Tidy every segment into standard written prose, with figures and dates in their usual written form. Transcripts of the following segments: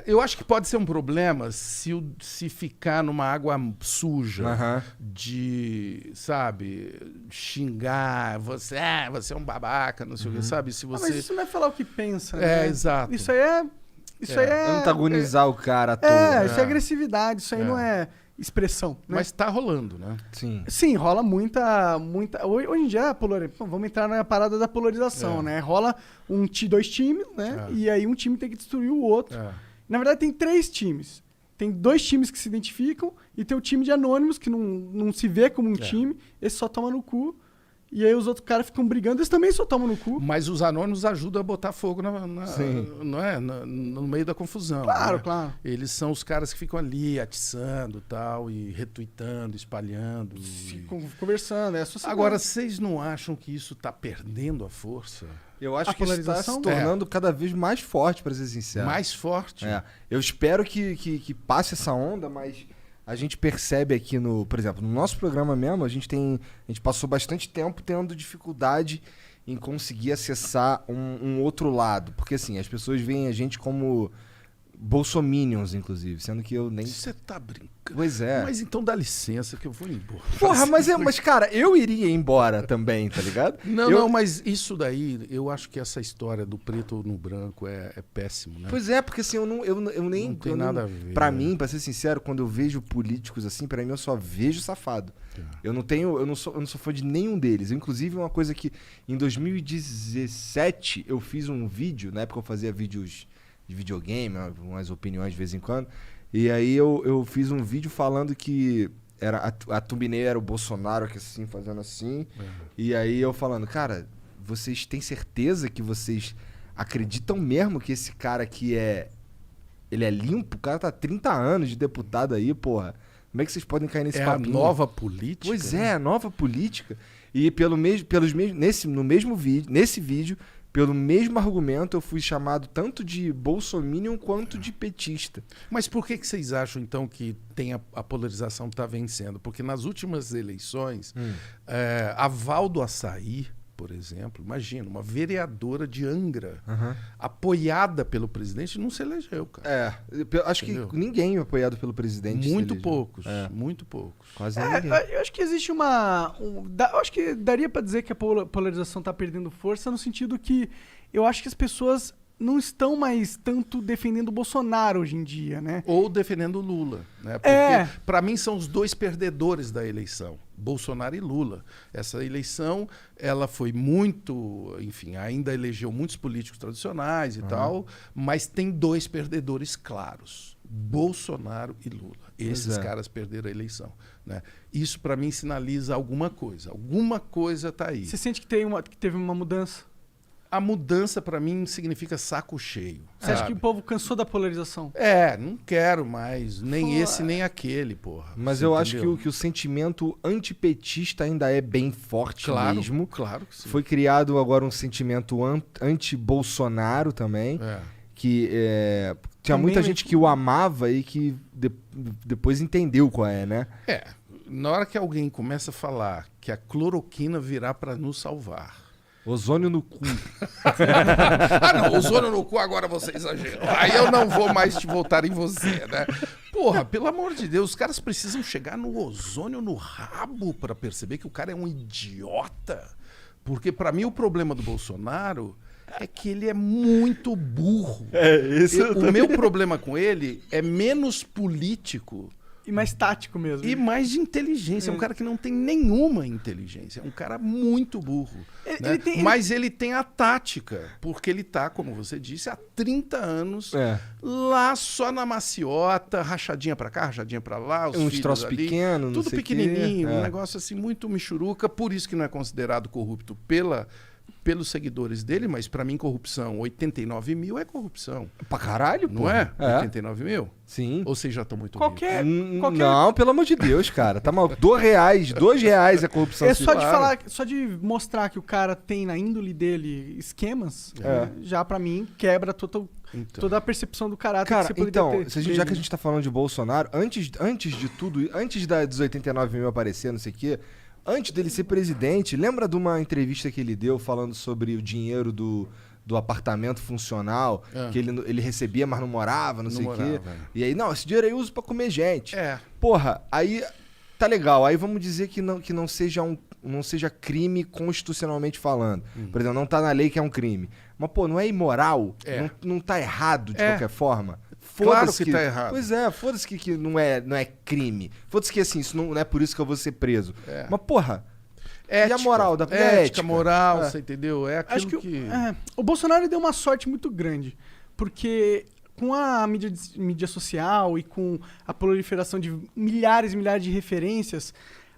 Eu acho que pode ser um problema se ficar numa água suja de, sabe, xingar, você é um babaca, não sei o que, sabe? Se você... Mas isso não é falar o que pensa, né? Exato. Isso aí é... Antagonizar o cara à toa. Isso é agressividade, isso aí não é expressão, né? Mas tá rolando, né? Sim, rola muita... Hoje em dia, vamos entrar na parada da polarização, né? Rola dois times, né? E aí um time tem que destruir o outro. Na verdade, tem 3 times. Tem 2 times que se identificam e tem o time de anônimos que não se vê como um time. Esse só toma no cu. E aí os outros caras ficam brigando, eles também só tomam no cu. Mas os anônimos ajudam a botar fogo no meio da confusão. Claro, né? claro. Eles são os caras que ficam ali atiçando tal, e retuitando, espalhando. Ficam conversando, é a sociedade. Agora, vocês não acham que isso está perdendo a força? Eu acho que isso está se tornando cada vez mais forte, para ser sincero. Mais forte? Eu espero que passe essa onda, mas... A gente percebe aqui por exemplo, no nosso programa mesmo, a gente passou bastante tempo tendo dificuldade em conseguir acessar um outro lado. Porque assim, as pessoas veem a gente como bolsominions, inclusive, sendo que eu nem... Você tá brincando? Pois é. Mas então dá licença que eu vou embora. Porra, mas cara, eu iria embora também, tá ligado? Não, mas isso daí, eu acho que essa história do preto no branco é péssimo, né? Pois é, porque assim, eu nem... Não tem nada a ver. Pra mim, pra ser sincero, quando eu vejo políticos assim, pra mim eu só vejo safado. Eu não sou fã de nenhum deles. Inclusive, uma coisa que em 2017 eu fiz um vídeo, na época eu fazia vídeos de videogame, umas opiniões de vez em quando. E aí eu fiz um vídeo falando que a thumbnail era o Bolsonaro que assim, fazendo assim. E aí eu falando, cara, vocês têm certeza que vocês acreditam mesmo que esse cara aqui ele é limpo? O cara tá 30 anos de deputado aí, porra. Como é que vocês podem cair nesse papinho? É a nova política? Pois é, a nova política. E nesse vídeo, pelo mesmo argumento, eu fui chamado tanto de bolsominion quanto de petista. Mas por que vocês acham, então, que a polarização está vencendo? Porque nas últimas eleições, a Val do Açaí, por exemplo, imagina, uma vereadora de Angra, apoiada pelo presidente, não se elegeu, cara. Acho que ninguém apoiado pelo presidente muito poucos, muito poucos. Quase ninguém. Eu acho que existe eu acho que daria pra dizer que a polarização tá perdendo força no sentido que eu acho que as pessoas não estão mais tanto defendendo o Bolsonaro hoje em dia, né? Ou defendendo o Lula, né? Porque, para mim, são os dois perdedores da eleição, Bolsonaro e Lula. Essa eleição, ela foi muito, enfim, ainda elegeu muitos políticos tradicionais e tal, mas tem 2 perdedores claros, Bolsonaro e Lula. Esses caras perderam a eleição, né? Isso, para mim, sinaliza alguma coisa tá aí. Você sente que teve uma mudança? A mudança, para mim, significa saco cheio. Você acha que o povo cansou da polarização? Não quero mais, nem esse, nem aquele, porra. Mas eu acho que o sentimento antipetista ainda é bem forte mesmo. Claro que sim. Foi criado agora um sentimento anti-Bolsonaro também. Que tinha muita gente que o amava e que depois entendeu qual é, né? Na hora que alguém começa a falar que a cloroquina virá para nos salvar... Ozônio no cu. Não, ozônio no cu agora você exagerou. Aí eu não vou mais te voltar em você, né? Porra, pelo amor de Deus, os caras precisam chegar no ozônio no rabo para perceber que o cara é um idiota. Porque para mim o problema do Bolsonaro é que ele é muito burro. O meu problema com ele é menos político... E mais tático mesmo. E mais de inteligência. É um cara que não tem nenhuma inteligência. É um cara muito burro. Mas ele tem a tática. Porque ele tá, como você disse, há 30 anos lá só na maciota, rachadinha pra cá, rachadinha pra lá. Uns troços pequenos, tudo pequenininho. Um negócio assim muito michuruca. Por isso que não é considerado corrupto pelos seguidores dele, mas pra mim corrupção, 89 mil é corrupção. Pra caralho, pô. Não é? 89 mil? Sim. Ou vocês já estão muito qualquer... Não, pelo amor de Deus, cara. Tá mal. R$2 é corrupção. É só de falar, só de mostrar que o cara tem na índole dele esquemas, já pra mim quebra toda a percepção do caráter cara, que você poderia ter. Já que a gente tá falando de Bolsonaro, antes de tudo, antes dos 89 mil aparecer, não sei o quê, antes dele ser presidente, lembra de uma entrevista que ele deu falando sobre o dinheiro do apartamento funcional, que ele recebia, mas não morava, não sei o quê. E aí, não, esse dinheiro aí eu uso pra comer gente. Porra, aí tá legal. Aí vamos dizer que não seja crime constitucionalmente falando. Por exemplo, não tá na lei que é um crime. Mas, pô, não é imoral? Não tá errado de qualquer forma? Claro que tá errado. Pois é, foda-se que não é crime. Foda-se que assim, isso não é por isso que eu vou ser preso. Mas, porra, ética, e a moral da ética, moral, você entendeu? É aquilo Acho que o Bolsonaro deu uma sorte muito grande. Porque com a mídia social e com a proliferação de milhares e milhares de referências,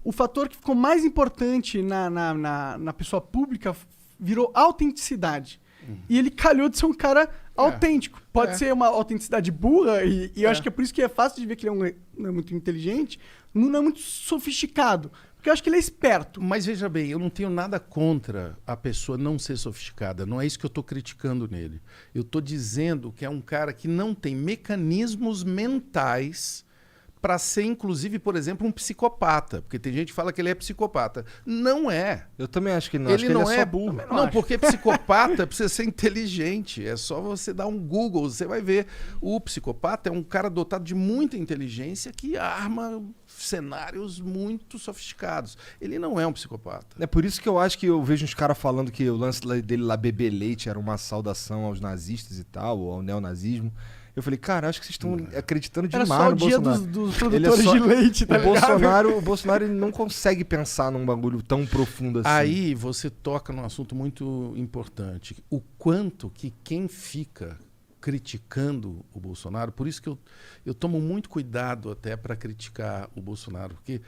o fator que ficou mais importante na pessoa pública virou autenticidade. E ele calhou de ser um cara autêntico. Pode ser uma autenticidade burra, e eu acho que é por isso que é fácil de ver que ele não é muito inteligente, não é muito sofisticado. Porque eu acho que ele é esperto. Mas veja bem, eu não tenho nada contra a pessoa não ser sofisticada. Não é isso que eu estou criticando nele. Eu estou dizendo que é um cara que não tem mecanismos mentais para ser, inclusive, por exemplo, um psicopata. Porque tem gente que fala que ele é psicopata. Não é. Eu também acho que ele não. Acho que ele é só burro. Não, porque psicopata precisa ser inteligente. É só você dar um Google, você vai ver. O psicopata é um cara dotado de muita inteligência que arma cenários muito sofisticados. Ele não é um psicopata. É por isso que eu acho que eu vejo uns caras falando que o lance dele lá, beber leite, era uma saudação aos nazistas e tal, ou ao neonazismo. Eu falei, cara, acho que vocês estão acreditando demais no Bolsonaro. Era só o dia dos produtores de leite, tá ligado? O Bolsonaro ele não consegue pensar num bagulho tão profundo assim. Aí você toca num assunto muito importante. O quanto que quem fica criticando o Bolsonaro, por isso que eu tomo muito cuidado até para criticar o Bolsonaro, porque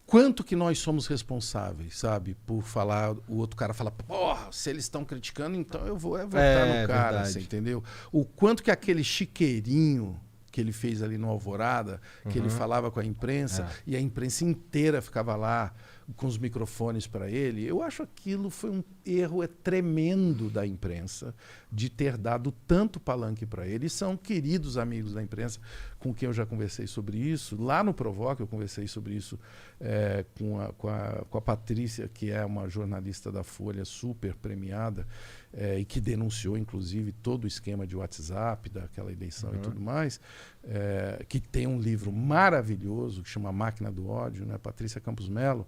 quanto que nós somos responsáveis, sabe? Por falar, o outro cara fala, porra, se eles estão criticando, então eu vou votar no cara, você entendeu? O quanto que aquele chiqueirinho que ele fez ali no Alvorada, que ele falava com a imprensa, e a imprensa inteira ficava lá com os microfones para ele, eu acho aquilo foi um erro tremendo da imprensa de ter dado tanto palanque para ele. E são queridos amigos da imprensa com quem eu já conversei sobre isso. Lá no Provoca eu conversei sobre isso com a Patrícia, que é uma jornalista da Folha super premiada e que denunciou, inclusive, todo o esquema de WhatsApp daquela eleição e tudo mais, que tem um livro maravilhoso que chama Máquina do Ódio, né? Patrícia Campos Melo.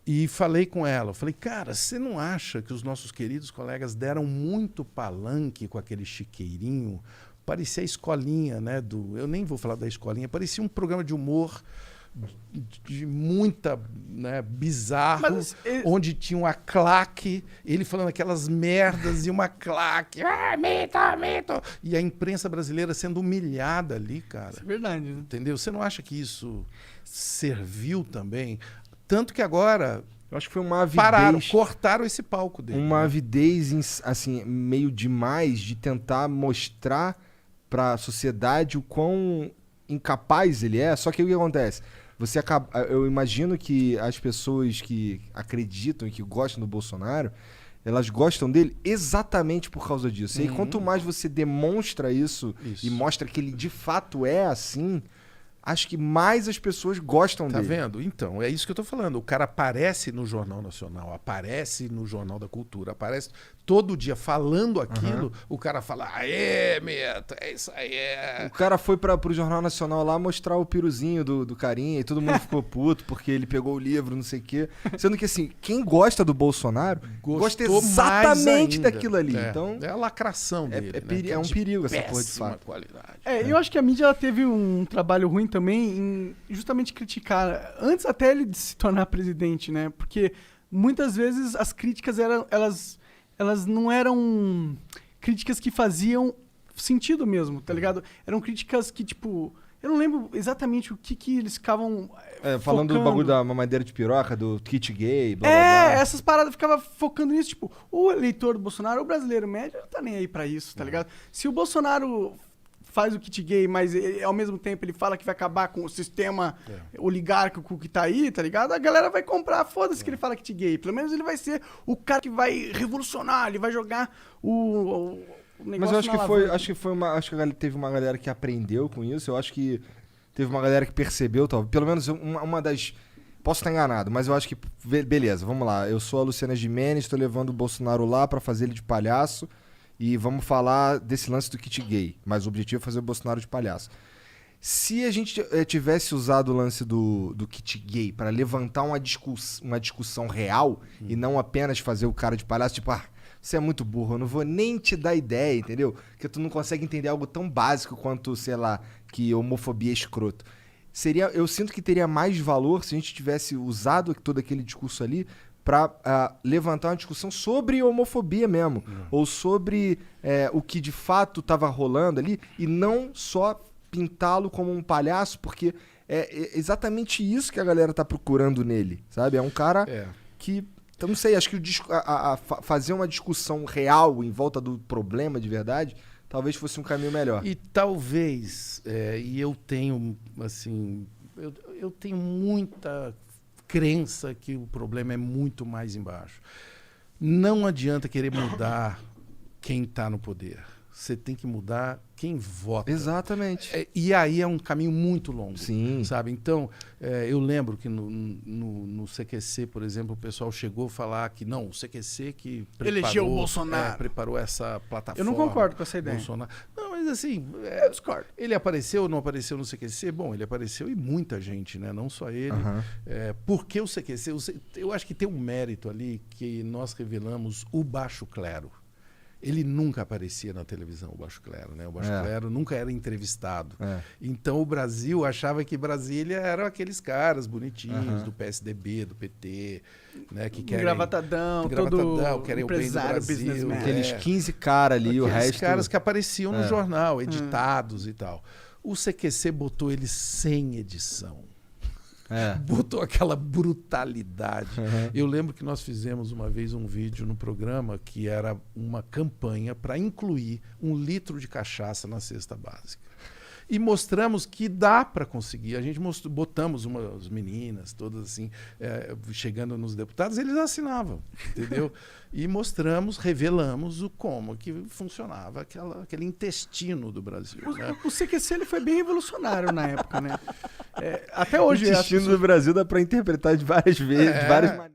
E falei com ela, falei, cara, você não acha que os nossos queridos colegas deram muito palanque com aquele chiqueirinho? Parecia a escolinha, né? Eu nem vou falar da escolinha, parecia um programa de humor de muita, né, bizarro, onde tinha uma claque, ele falando aquelas merdas e uma claque, mito. E a imprensa brasileira sendo humilhada ali, cara. Isso é verdade, né? Entendeu? Você não acha que isso serviu também? Tanto que agora eu acho que foi uma avidez, cortaram esse palco dele. Uma avidez, assim, meio demais de tentar mostrar para a sociedade o quão incapaz ele é. Só que o que acontece? Eu imagino que as pessoas que acreditam e que gostam do Bolsonaro, elas gostam dele exatamente por causa disso. E quanto mais você demonstra isso e mostra que ele de fato é assim, acho que mais as pessoas gostam dele. Tá vendo? Então, é isso que eu tô falando. O cara aparece no Jornal Nacional, aparece no Jornal da Cultura, aparece todo dia falando aquilo, o cara fala, aê, Meta, é isso aí. O cara foi pro Jornal Nacional lá mostrar o piruzinho do carinha e todo mundo ficou puto porque ele pegou o livro, não sei o quê. Sendo que, assim, quem gosta do Bolsonaro gosta exatamente daquilo ali. Então, é a lacração dele. É um perigo essa porra de fato. Qualidade. Eu acho que a mídia teve um trabalho ruim também em justamente criticar, antes até ele de se tornar presidente, né? Porque muitas vezes as críticas elas não eram críticas que faziam sentido mesmo, tá ligado? Eram críticas que, tipo, eu não lembro exatamente o que eles ficavam falando focando. do bagulho da mamadeira de piroca, do kit gay, blá, blá, blá. Essas paradas ficavam focando nisso, tipo, o eleitor do Bolsonaro, o brasileiro médio, não tá nem aí pra isso, tá ligado? Se o Bolsonaro faz o kit gay, mas ao mesmo tempo ele fala que vai acabar com o sistema oligárquico que tá aí, tá ligado? A galera vai comprar, foda-se que ele fala kit gay. Pelo menos ele vai ser o cara que vai revolucionar, ele vai jogar o negócio. Mas eu acho que teve uma galera que aprendeu com isso, eu acho que teve uma galera que percebeu, talvez, pelo menos uma das... Posso estar enganado, mas eu acho que... Beleza, vamos lá. Eu sou a Luciana Gimenez, tô levando o Bolsonaro lá pra fazer ele de palhaço. e vamos falar desse lance do kit gay, mas o objetivo é fazer o Bolsonaro de palhaço. Se a gente tivesse usado o lance do kit gay para levantar uma discussão real e não apenas fazer o cara de palhaço, tipo, você é muito burro, eu não vou nem te dar ideia, entendeu? Porque tu não consegue entender algo tão básico quanto, sei lá, que homofobia é escroto. Eu sinto que teria mais valor se a gente tivesse usado todo aquele discurso ali para levantar uma discussão sobre homofobia mesmo, ou sobre o que de fato estava rolando ali, e não só pintá-lo como um palhaço, porque é exatamente isso que a galera tá procurando nele, sabe? É um cara que, então não sei, acho que fazer uma discussão real em volta do problema de verdade, talvez fosse um caminho melhor. E talvez, e eu tenho, assim, eu tenho muita crença que o problema é muito mais embaixo. Não adianta querer mudar quem está no poder. Você tem que mudar quem vota. Exatamente. E aí é um caminho muito longo. Sim. Sabe? Então, eu lembro que no CQC, por exemplo, o pessoal chegou a falar que não, o CQC que elegeu o Bolsonaro. Preparou essa plataforma. Eu não concordo com essa ideia. Bolsonaro. Não, mas assim, eu discordo. Ele apareceu ou não apareceu no CQC? Bom, ele apareceu e muita gente, né? Não só ele. Porque o CQC, eu acho que tem um mérito ali que nós revelamos o baixo clero. Ele nunca aparecia na televisão, o Baixo Clero, né? O Baixo Clero nunca era entrevistado. Então o Brasil achava que Brasília eram aqueles caras bonitinhos do PSDB, do PT, né? Que querem Gravatadão, todo querem o bem do Brasil. Aqueles 15 caras ali, o resto... Aqueles caras que apareciam no jornal, editados e tal. O CQC botou eles sem edição. Botou aquela brutalidade. Eu lembro que nós fizemos uma vez um vídeo no programa que era uma campanha para incluir 1 litro de cachaça na cesta básica. E mostramos que dá para conseguir. A gente botamos umas meninas, todas assim, chegando nos deputados, eles assinavam, entendeu? E mostramos, revelamos como que funcionava aquele intestino do Brasil. Né? O CQC ele foi bem revolucionário na época, né? Até hoje... O intestino do Brasil dá para interpretar de várias vezes, de várias maneiras.